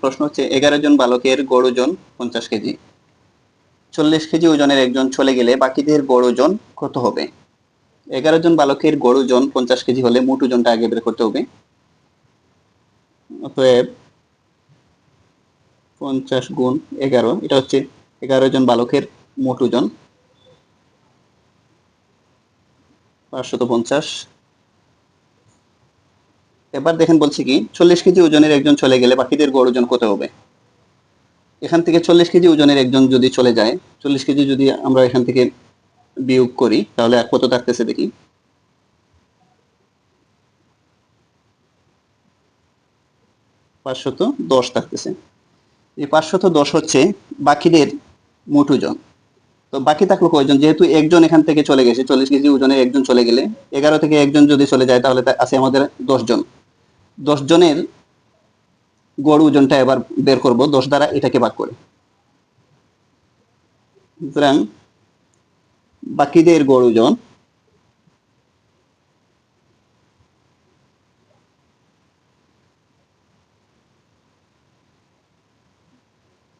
প্রশ্ন হচ্ছে 11 জন বালকের গড় ওজন 50 কেজি। 40 কেজি ওজনের একজন চলে গেলে বাকিদের গড় ওজন কত হবে? 11 জন বালকের গড় ওজন 50 কেজি হলে মোট ওজনটা আগে বের করতে হবে। অতএব 50 গুণ 11, এটা হচ্ছে 11 জন বালকের মোট ওজন 550। এবার দেখেন বলছে কি 40 কেজি ওজনের একজন চলে গেলে বাকিদের গড় ওজন কত হবে। এখান থেকে 40 কেজি ওজনের একজন যদি চলে যায়, 40 কেজি যদি আমরা এখান থেকে বিয়োগ করি তাহলে আর কত থাকতেছে দেখি। 510 থাকতেছে। এই 510 হচ্ছে বাকিদের মোট ওজন। তো বাকি থাকলো কয়জন, যেহেতু একজন এখান থেকে চলে গেছে, 40 কেজি ওজনের একজন চলে গেলে 11 থেকে একজন যদি চলে যায় তাহলে আছে আমাদের 10 জন। 10 জনের গড় ওজনটা এবার বের করব 10 দ্বারা এটাকে ভাগ করে। সুতরাং বাকিদের গড় ওজন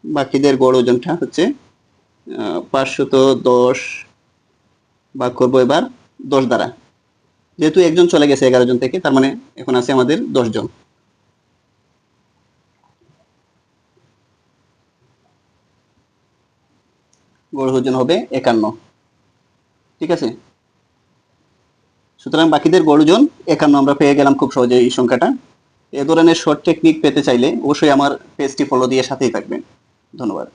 বাকিদের গড় ওজনটা হচ্ছে 510 ভাগ করবো এবার 10 দ্বারা। যেহেতু একজন চলে গেছে 11 জন থেকে, তার মানে এখন আছে আমাদের 10 জন। গড় ওজন হবে 51। ঠিক আছে, সুতরাং বাকিদের গড় ওজন 51 আমরা পেয়ে গেলাম খুব সহজে এই সংখ্যাটা। এ ধরনের শর্ট টেকনিক পেতে চাইলে অবশ্যই আমার পেজটি ফলো দিয়ে সাথেই থাকবেন। ধন্যবাদ।